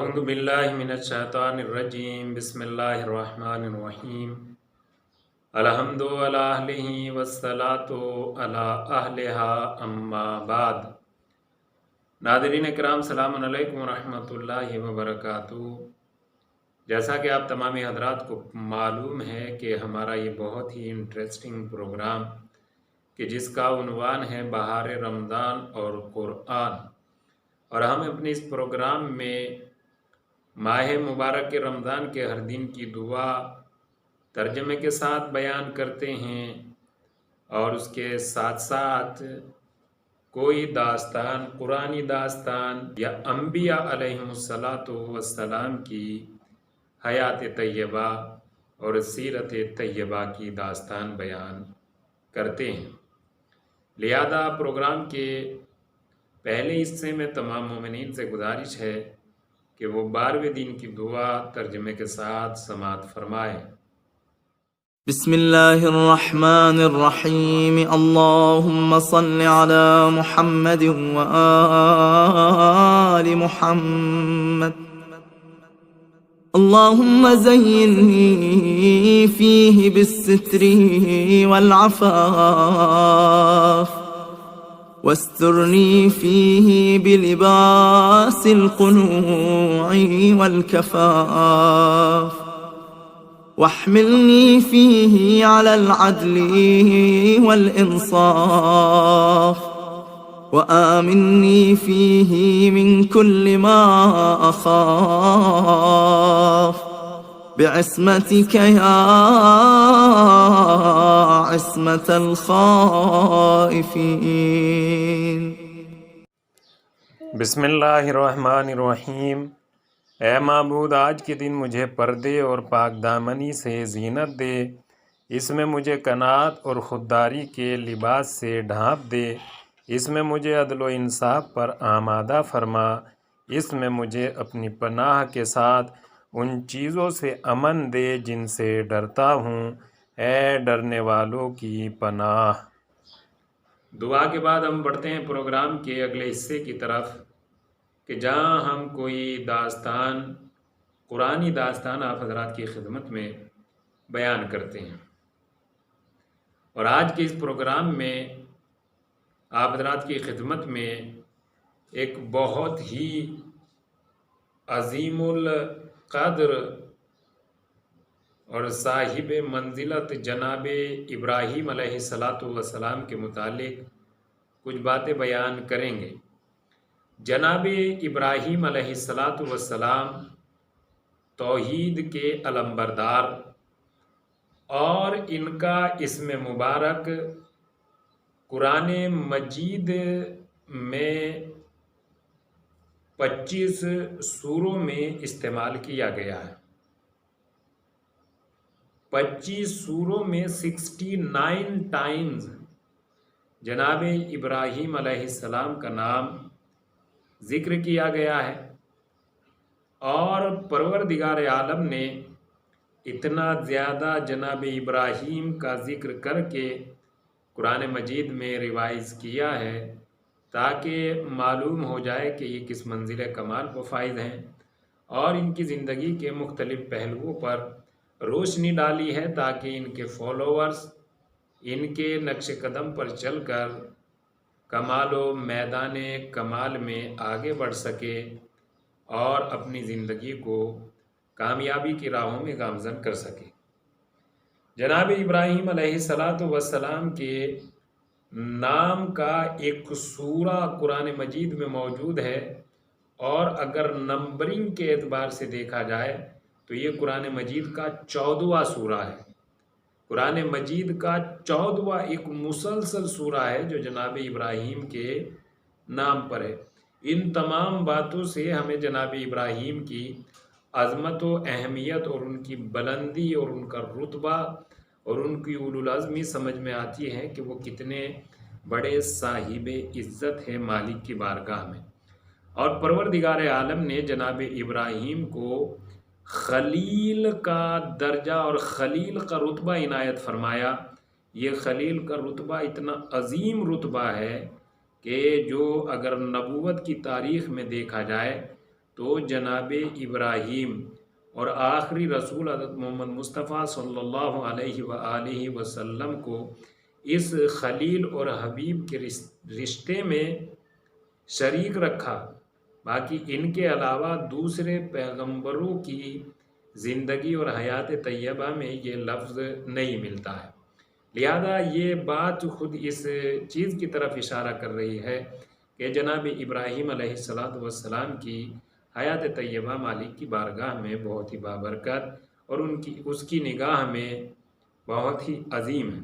اعوذ باللہ من الشیطان الرجیم بسم اللہ الرحمن الرحیم الحمد علی اہلہ والصلاة علی اہلہا اما بعد۔ ناظرین اکرام، سلام علیکم ورحمۃ اللہ وبرکاتہ۔ جیسا کہ آپ تمام حضرات کو معلوم ہے کہ ہمارا یہ بہت ہی انٹرسٹنگ پروگرام کہ جس کا عنوان ہے بہار رمضان اور قرآن، اور ہم اپنے اس پروگرام میں ماہ مبارک رمضان کے ہر دن کی دعا ترجمے کے ساتھ بیان کرتے ہیں، اور اس کے ساتھ ساتھ کوئی داستان، قرآنی داستان یا انبیاء علیہم السلام کی حیات طیبہ اور سیرت طیبہ کی داستان بیان کرتے ہیں۔ لہذا پروگرام کے پہلے حصے میں تمام مومنین سے گزارش ہے کہ وہ 12ویں دن کی دعا ترجمے کے ساتھ سماعت فرمائیں۔ بسم اللہ الرحمن الرحیم، اللہم صل علی محمد وآل محمد، اللہم زینی فیہ بالستر والعفاف، واسترنی فیہ بلباس القنوع والکفاف، واحملنی فیہ علی العدل والانصاف، وآمنی فیہ من کل ما اخاف، بعصمتک یا عصمت الخائفین۔ بسم اللہ الرحمن الرحیم۔ اے معبود، آج کے دن مجھے پردے اور پاک دامنی سے زینت دے، اس میں مجھے قناعت اور خودداری کے لباس سے ڈھانپ دے، اس میں مجھے عدل و انصاف پر آمادہ فرما، اس میں مجھے اپنی پناہ کے ساتھ ان چیزوں سے امن دے جن سے ڈرتا ہوں، اے ڈرنے والوں کی پناہ۔ دعا کے بعد ہم بڑھتے ہیں پروگرام کے اگلے حصے کی طرف کہ جہاں ہم کوئی داستان، قرآنی داستان آپ حضرات کی خدمت میں بیان کرتے ہیں، اور آج کے اس پروگرام میں آپ حضرات کی خدمت میں ایک بہت ہی عظیم القدر اور صاحب منزلت جناب ابراہیم علیہ السلام کے متعلق کچھ باتیں بیان کریں گے۔ جناب ابراہیم علیہ السلام توحید کے علمبردار، اور ان کا اسم مبارک قرآن مجید میں 25 سوروں میں استعمال کیا گیا ہے۔ 25 سوروں میں 69 ٹائمز جناب ابراہیم علیہ السلام کا نام ذکر کیا گیا ہے، اور پروردگار عالم نے اتنا زیادہ جناب ابراہیم کا ذکر کر کے قرآن مجید میں ریوائز کیا ہے تاکہ معلوم ہو جائے کہ یہ کس منزل کمال کو فائز ہیں، اور ان کی زندگی کے مختلف پہلوؤں پر روشنی ڈالی ہے تاکہ ان کے فالوورز ان کے نقش قدم پر چل کر کمال و میدان کمال میں آگے بڑھ سکے اور اپنی زندگی کو کامیابی کی راہوں میں گامزن کر سکے۔ جناب ابراہیم علیہ السلام کے نام کا ایک سورہ قرآن مجید میں موجود ہے، اور اگر نمبرنگ کے اعتبار سے دیکھا جائے تو یہ قرآن مجید کا 14واں سورہ ہے۔ قرآن مجید کا 14واں ایک مسلسل سورہ ہے جو جناب ابراہیم کے نام پر ہے۔ ان تمام باتوں سے ہمیں جناب ابراہیم کی عظمت و اہمیت اور ان کی بلندی اور ان کا رتبہ اور ان کی اولوالعزمی سمجھ میں آتی ہے کہ وہ کتنے بڑے صاحب عزت ہیں مالک کی بارگاہ میں۔ اور پروردگار عالم نے جناب ابراہیم کو خلیل کا درجہ اور خلیل کا رتبہ عنایت فرمایا۔ یہ خلیل کا رتبہ اتنا عظیم رتبہ ہے کہ جو اگر نبوت کی تاریخ میں دیکھا جائے تو جناب ابراہیم اور آخری رسول حضرت محمد مصطفیٰ صلی اللہ علیہ وآلہ وسلم کو اس خلیل اور حبیب کے رشتے میں شریک رکھا۔ باقی ان کے علاوہ دوسرے پیغمبروں کی زندگی اور حیات طیبہ میں یہ لفظ نہیں ملتا ہے، لہذا یہ بات خود اس چیز کی طرف اشارہ کر رہی ہے کہ جناب ابراہیم علیہ السلام کی حیات طیبہ مالک کی بارگاہ میں بہت ہی بابرکت اور اس کی نگاہ میں بہت ہی عظیم ہے۔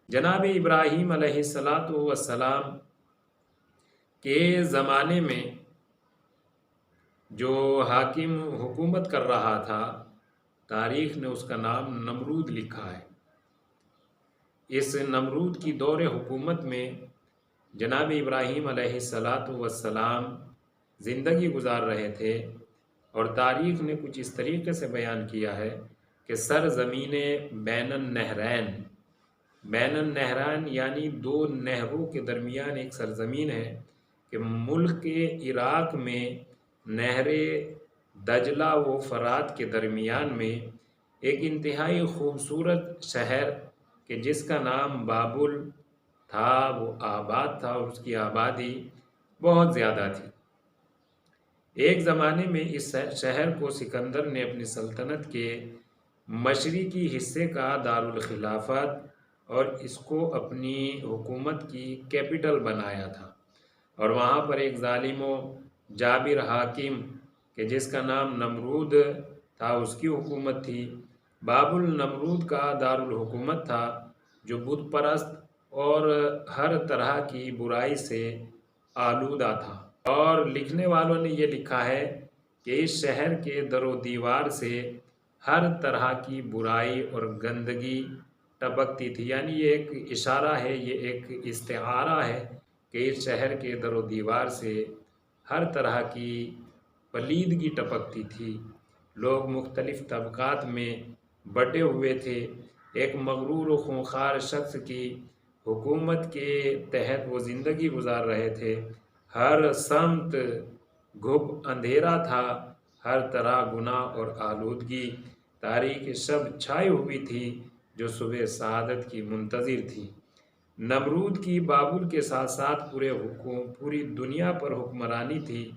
جناب ابراہیم علیہ السلام کے زمانے میں جو حاکم حکومت کر رہا تھا، تاریخ نے اس کا نام نمرود لکھا ہے۔ اس نمرود کی دور حکومت میں جناب ابراہیم علیہ السلام زندگی گزار رہے تھے، اور تاریخ نے کچھ اس طریقے سے بیان کیا ہے کہ سرزمین بین النہرین، بین النہرین یعنی دو نہروں کے درمیان ایک سرزمین ہے کہ ملک عراق میں نہر دجلہ و فرات کے درمیان میں ایک انتہائی خوبصورت شہر کہ جس کا نام بابل تھا، وہ آباد تھا اور اس کی آبادی بہت زیادہ تھی۔ ایک زمانے میں اس شہر کو سکندر نے اپنی سلطنت کے مشرقی حصے کا دارالخلافت اور اس کو اپنی حکومت کی کیپٹل بنایا تھا، اور وہاں پر ایک ظالم و جابر حاکم کہ جس کا نام نمرود تھا، اس کی حکومت تھی۔ بابل نمرود کا دارالحکومت تھا جو بت پرست اور ہر طرح کی برائی سے آلودہ تھا، اور لکھنے والوں نے یہ لکھا ہے کہ اس شہر کے در و دیوار سے ہر طرح کی برائی اور گندگی ٹپکتی تھی، یعنی یہ ایک اشارہ ہے، یہ ایک استعارہ ہے کہ اس شہر کے در و دیوار سے ہر طرح کی پلیدگی ٹپکتی تھی۔ لوگ مختلف طبقات میں بٹے ہوئے تھے۔ ایک مغرور و خونخوار شخص کی حکومت کے تحت وہ زندگی گزار رہے تھے۔ ہر سمت گھب اندھیرا تھا، ہر طرح گناہ اور آلودگی، تاریک شب چھائی ہوئی تھی جو صبح سعادت کی منتظر تھی۔ نمرود کی بابل کے ساتھ ساتھ پوری دنیا پر حکمرانی تھی،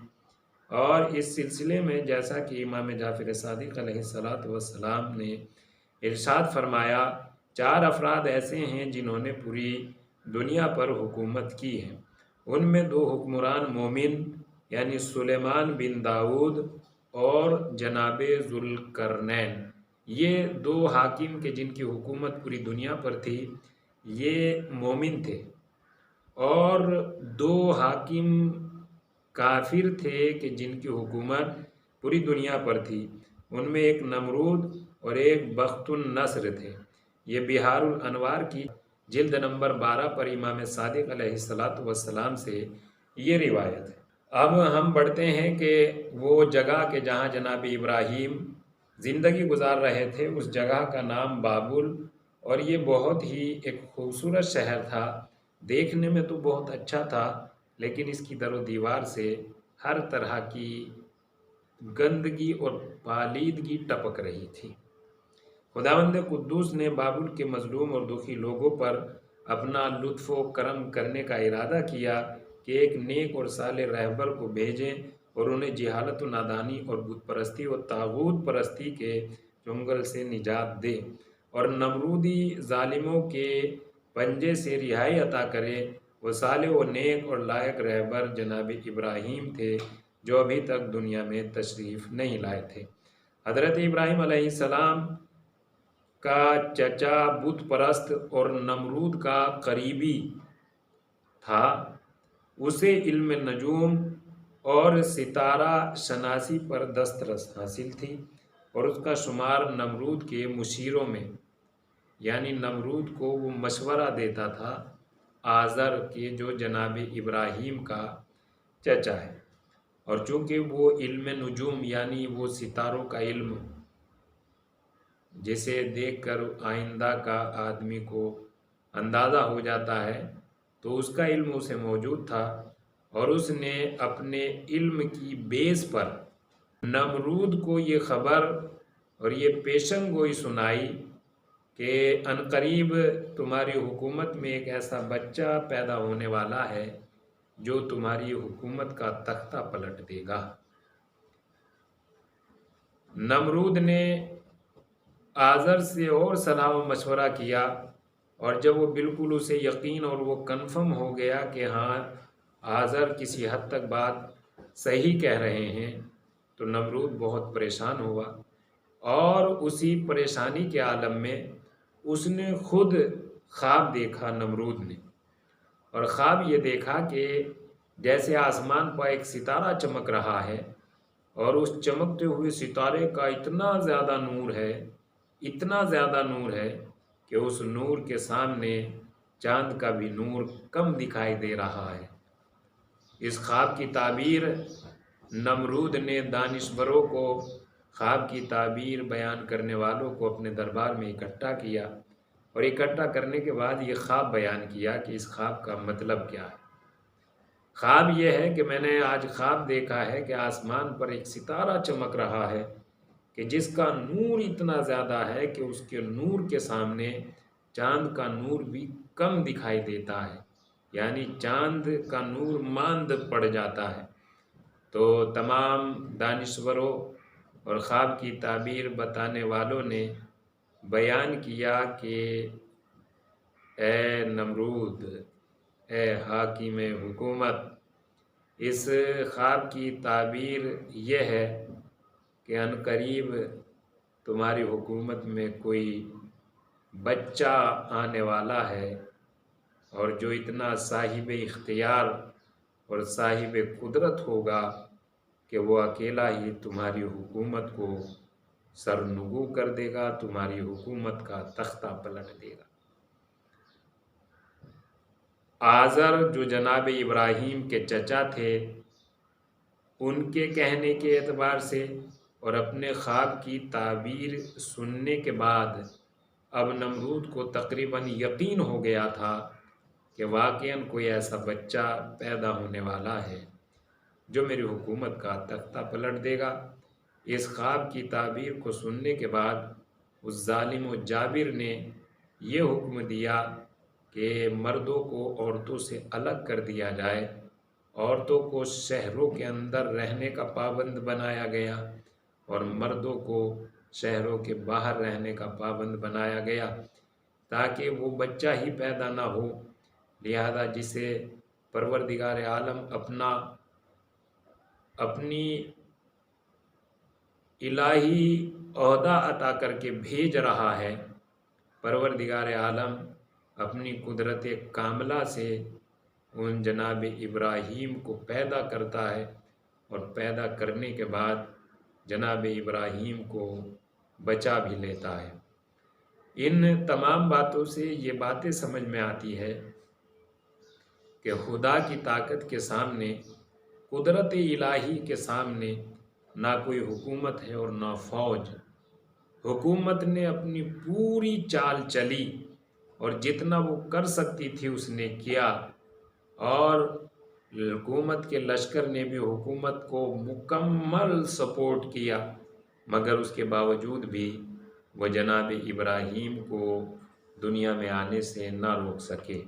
اور اس سلسلے میں جیسا کہ امام جعفر صادق علیہ السلام نے ارشاد فرمایا، 4 افراد ایسے ہیں جنہوں نے پوری دنیا پر حکومت کی ہے، ان میں 2 حکمران مومن یعنی سلیمان بن داؤد اور جناب ذوالقرنین۔ یہ 2 حاکم کہ جن کی حکومت پوری دنیا پر تھی، یہ مومن تھے، اور 2 حاکم کافر تھے کہ جن کی حکومت پوری دنیا پر تھی، ان میں ایک نمرود اور ایک بخت النصر تھے۔ یہ بہار الانوار کی جلد نمبر 12 پر امام صادق علیہ السلام سے یہ روایت ہے۔ اب ہم بڑھتے ہیں کہ وہ جگہ کہ جہاں جناب ابراہیم زندگی گزار رہے تھے، اس جگہ کا نام بابل، اور یہ بہت ہی ایک خوبصورت شہر تھا، دیکھنے میں تو بہت اچھا تھا، لیکن اس کی در و دیوار سے ہر طرح کی گندگی اور پالیدگی ٹپک رہی تھی۔ خداوند قدوس نے بابل کے مظلوم اور دکھی لوگوں پر اپنا لطف و کرم کرنے کا ارادہ کیا کہ ایک نیک اور صالح رہبر کو بھیجیں اور انہیں جہالت و نادانی اور بت پرستی و طاغوت پرستی کے چنگل سے نجات دے، اور نمرودی ظالموں کے پنجے سے رہائی عطا کرے۔ وہ صالح و نیک اور لائق رہبر جناب ابراہیم تھے جو ابھی تک دنیا میں تشریف نہیں لائے تھے۔ حضرت ابراہیم علیہ السلام کا چچا بت پرست اور نمرود کا قریبی تھا، اسے علم نجوم اور ستارہ شناسی پر دسترس حاصل تھی، اور اس کا شمار نمرود کے مشیروں میں، یعنی نمرود کو وہ مشورہ دیتا تھا آزر کے جو جناب ابراہیم کا چچا ہے، اور چونکہ وہ علم نجوم یعنی وہ ستاروں کا علم جسے دیکھ کر آئندہ کا آدمی کو اندازہ ہو جاتا ہے، تو اس کا علم اسے موجود تھا، اور اس نے اپنے علم کی بیس پر نمرود کو یہ خبر اور یہ پیشن گوئی سنائی کہ عنقریب تمہاری حکومت میں ایک ایسا بچہ پیدا ہونے والا ہے جو تمہاری حکومت کا تختہ پلٹ دے گا۔ نمرود نے آزر سے اور صلاح و مشورہ کیا، اور جب وہ بالکل اسے یقین اور وہ کنفرم ہو گیا کہ ہاں آزر کسی حد تک بات صحیح کہہ رہے ہیں، تو نمرود بہت پریشان ہوا، اور اسی پریشانی کے عالم میں اس نے خود خواب دیکھا نمرود نے، اور خواب یہ دیکھا کہ جیسے آسمان پر ایک ستارہ چمک رہا ہے، اور اس چمکتے ہوئے ستارے کا اتنا زیادہ نور ہے، اتنا زیادہ نور ہے کہ اس نور کے سامنے چاند کا بھی نور کم دکھائی دے رہا ہے۔ اس خواب کی تعبیر نمرود نے دانشوروں کو، خواب کی تعبیر بیان کرنے والوں کو اپنے دربار میں اکٹھا کیا، اور اکٹھا کرنے کے بعد یہ خواب بیان کیا کہ اس خواب کا مطلب کیا ہے۔ خواب یہ ہے کہ میں نے آج خواب دیکھا ہے کہ آسمان پر ایک ستارہ چمک رہا ہے کہ جس کا نور اتنا زیادہ ہے کہ اس کے نور کے سامنے چاند کا نور بھی کم دکھائی دیتا ہے، یعنی چاند کا نور ماند پڑ جاتا ہے۔ تو تمام دانشوروں اور خواب کی تعبیر بتانے والوں نے بیان کیا کہ اے نمرود، اے حاکم حکومت، اس خواب کی تعبیر یہ ہے کہ عنقریب تمہاری حکومت میں کوئی بچہ آنے والا ہے، اور جو اتنا صاحب اختیار اور صاحب قدرت ہوگا کہ وہ اکیلا ہی تمہاری حکومت کو سرنگو کر دے گا، تمہاری حکومت کا تختہ پلٹ دے گا۔ آزر جو جناب ابراہیم کے چچا تھے، ان کے کہنے کے اعتبار سے اور اپنے خواب کی تعبیر سننے کے بعد اب نمرود کو تقریباً یقین ہو گیا تھا کہ واقعاً کوئی ایسا بچہ پیدا ہونے والا ہے جو میری حکومت کا تختہ پلٹ دے گا۔ اس خواب کی تعبیر کو سننے کے بعد اس ظالم و جابر نے یہ حکم دیا کہ مردوں کو عورتوں سے الگ کر دیا جائے، عورتوں کو شہروں کے اندر رہنے کا پابند بنایا گیا، اور مردوں کو شہروں کے باہر رہنے کا پابند بنایا گیا، تاکہ وہ بچہ ہی پیدا نہ ہو۔ لہذا جسے پروردگار عالم اپنی الہی عہدہ عطا کر کے بھیج رہا ہے، پروردگار عالم اپنی قدرت کاملہ سے ان جناب ابراہیم کو پیدا کرتا ہے، اور پیدا کرنے کے بعد جناب ابراہیم کو بچا بھی لیتا ہے۔ ان تمام باتوں سے یہ باتیں سمجھ میں آتی ہے کہ خدا کی طاقت کے سامنے، قدرت الہی کے سامنے نہ کوئی حکومت ہے اور نہ فوج۔ حکومت نے اپنی پوری چال چلی، اور جتنا وہ کر سکتی تھی اس نے کیا، اور حکومت کے لشکر نے بھی حکومت کو مکمل سپورٹ کیا، مگر اس کے باوجود بھی وہ جناب ابراہیم کو دنیا میں آنے سے نہ روک سکے۔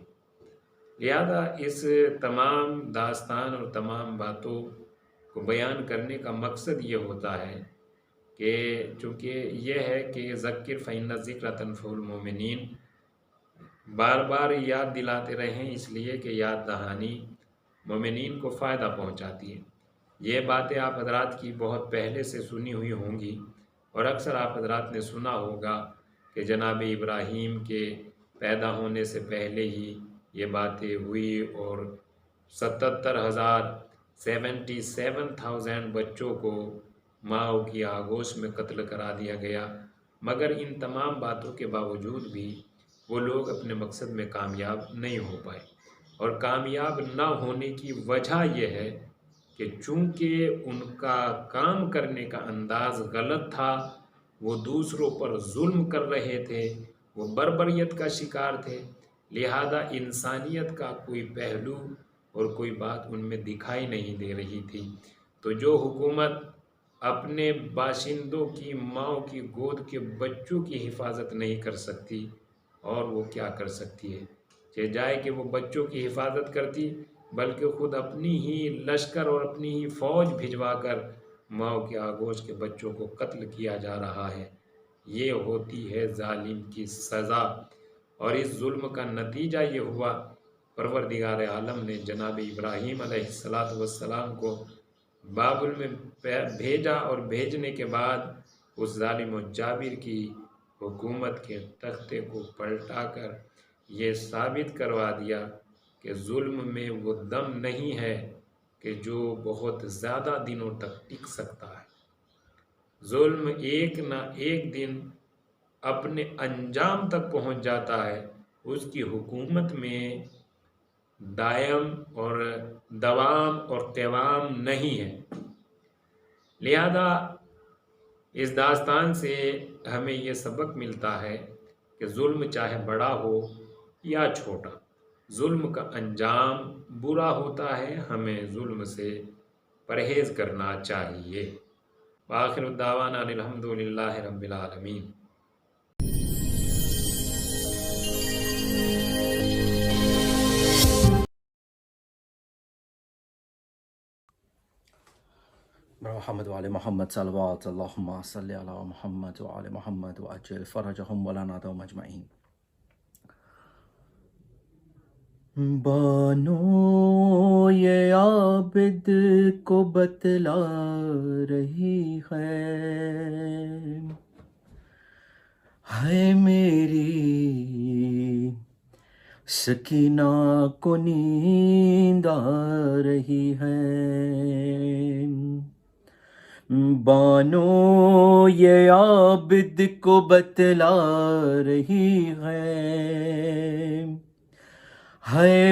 لہذا اس تمام داستان اور تمام باتوں کو بیان کرنے کا مقصد یہ ہوتا ہے کہ چونکہ یہ ہے کہ ذکر فإن الذکر تنفع المؤمنین، بار بار یاد دلاتے رہیں، اس لیے کہ یاد دہانی مومنین کو فائدہ پہنچاتی ہے۔ یہ باتیں آپ حضرات کی بہت پہلے سے سنی ہوئی ہوں گی، اور اکثر آپ حضرات نے سنا ہوگا کہ جناب ابراہیم کے پیدا ہونے سے پہلے ہی یہ باتیں ہوئی، اور 77,000 بچوں کو ماؤں کی آغوش میں قتل کرا دیا گیا، مگر ان تمام باتوں کے باوجود بھی وہ لوگ اپنے مقصد میں کامیاب نہیں ہو پائے، اور کامیاب نہ ہونے کی وجہ یہ ہے کہ چونکہ ان کا کام کرنے کا انداز غلط تھا، وہ دوسروں پر ظلم کر رہے تھے، وہ بربریت کا شکار تھے، لہذا انسانیت کا کوئی پہلو اور کوئی بات ان میں دکھائی نہیں دے رہی تھی۔ تو جو حکومت اپنے باشندوں کی ماں کی گود کے بچوں کی حفاظت نہیں کر سکتی، اور وہ کیا کر سکتی ہے؟ کہ جائے کہ وہ بچوں کی حفاظت کرتی، بلکہ خود اپنی ہی لشکر اور اپنی ہی فوج بھجوا کر ماں کے آغوش کے بچوں کو قتل کیا جا رہا ہے۔ یہ ہوتی ہے ظالم کی سزا، اور اس ظلم کا نتیجہ یہ ہوا، پروردگار عالم نے جناب ابراہیم علیہ السلام کو بابل میں بھیجا، اور بھیجنے کے بعد اس ظالم و جابر کی حکومت کے تختے کو پلٹا کر یہ ثابت کروا دیا کہ ظلم میں وہ دم نہیں ہے کہ جو بہت زیادہ دنوں تک ٹک سکتا ہے۔ ظلم ایک نہ ایک دن اپنے انجام تک پہنچ جاتا ہے، اس کی حکومت میں دائم اور دوام اور قوام نہیں ہے۔ لہذا اس داستان سے ہمیں یہ سبق ملتا ہے کہ ظلم چاہے بڑا ہو یا چھوٹا، ظلم کا انجام برا ہوتا ہے، ہمیں ظلم سے پرہیز کرنا چاہیے۔ وآخر الدعوانا الحمدللہ رب العالمین۔ محمد وعلى محمد صلوات اللهم صل على محمد وعلى محمد وعجل فرجهم ولا نادهم اجمعین۔ بانو یہ عابد کو بتلا رہی ہے میری سکینہ کو نیند آ رہی ہے۔ بانو یہ عابد کو بتلا رہی ہے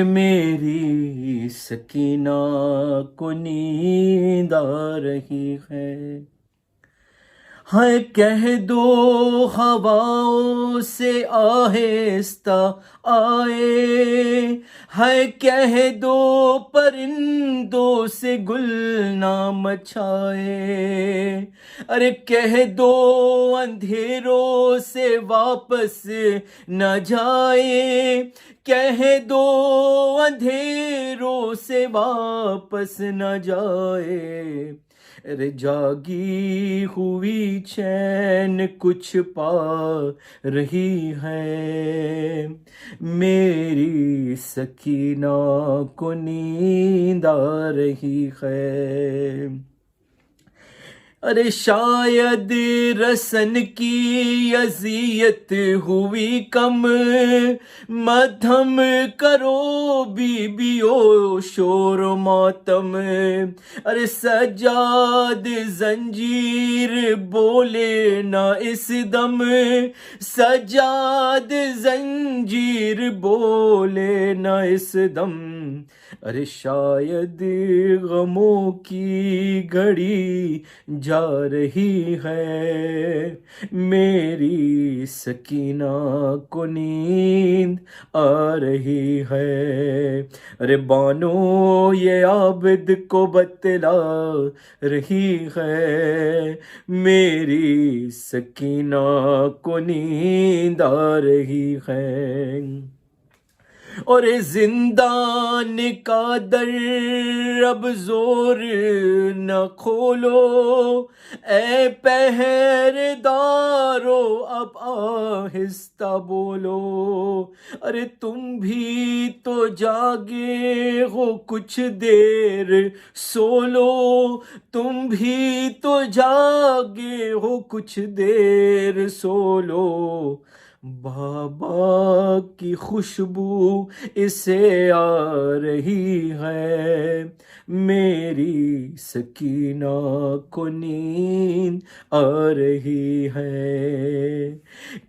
میری سکینہ کو نیند آ رہی ہے۔ کہہ دو ہواؤں سے آہستہ آئے، کہہ دو پرندوں سے گل نہ مچھائے، ارے کہہ دو اندھیروں سے واپس نہ جائے، کہہ دو اندھیروں سے واپس نہ جائے، ارے جاگی ہوئی چین کچھ پا رہی ہے میری سکینہ کو نیند آ رہی ہے۔ ارے شاید رسن کی اذیت ہوئی کم، مدھم کرو بیویو شور و ماتم، ارے سجاد زنجیر بولے نہ اس دم، سجاد زنجیر بولے نہ اس دم، ارے شاید غموں کی گھڑی جا رہی ہے میری سکینہ کو نیند آ رہی ہے۔ ارے بانو یہ عابد کو بتلا رہی ہے میری سکینہ کو نیند آ رہی ہے۔ اور زندان کا در اب زور نہ کھولو، اے پہرے دارو اب آہستہ بولو، ارے تم بھی تو جاگے ہو کچھ دیر سو لو، تم بھی تو جاگے ہو کچھ دیر سو لو، بابا کی خوشبو اسے آ رہی ہے میری سکینہ کو نیند آ رہی ہے،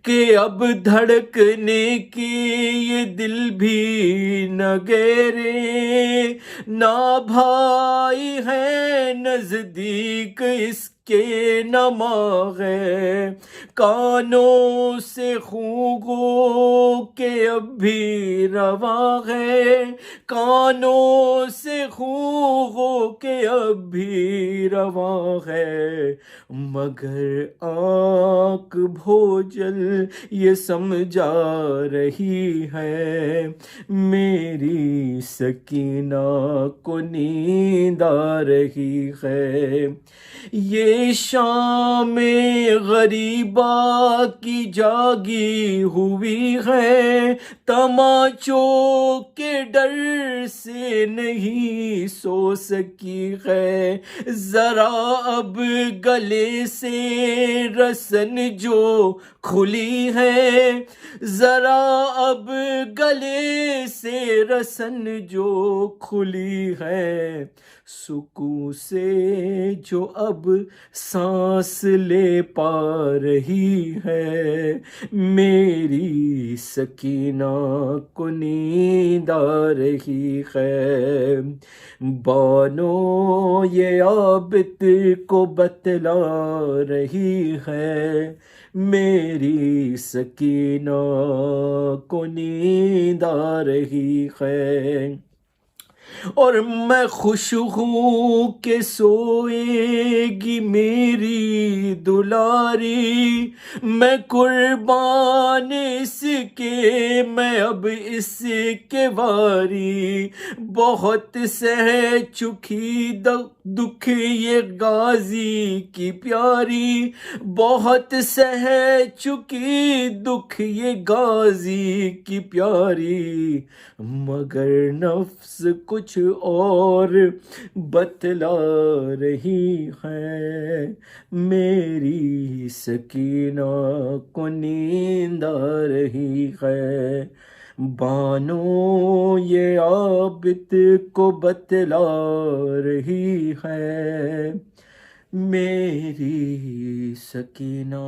کہ اب دھڑکنے کی یہ دل بھی نہ گہرے، نہ بھائی ہے نزدیک اس کے نما ہے، کانوں سے خوں کے اب بھی رواں ہے، کانوں سے خوں کے اب بھی رواں ہے، مگر آنکھ بھوجل یہ سمجھا رہی ہے، میری سکینہ کو نیند آ رہی ہے، یہ شام غریبہ کی جاگی ہوئی ہے، تماچوں کے ڈر سے نہیں سو سکی ہے، ذرا اب گلے سے رسن جو کھلی ہے، ذرا اب گلے سے رسن جو کھلی ہے، سکون سے جو اب سانس لے پا رہی ہے، میری سکینہ کو نیند آ رہی ہے، بانو یہ عابد کو بتلا رہی ہے، میری سکینہ کو نیند آ رہی ہے، اور میں خوش ہوں کہ سوئے گی میری دلاری، میں قربان اس کے میں اب اس کے واری، بہت سہ چکی دکھ یہ غازی کی پیاری، بہت سہ چکی دکھ یہ غازی کی پیاری، مگر نفس کچھ اور بتلا رہی ہے، میری سکینہ کو نیند آ رہی ہے، بانو یہ عابد کو بتلا رہی ہے، میری سکینہ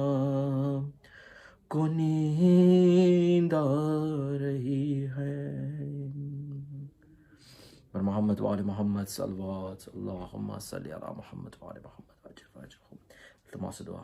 کو نیند آ رہی ہے۔ اور محمد و آل محمد صلوات اللہم صلی علی محمد و آل محمد، التماس دعا۔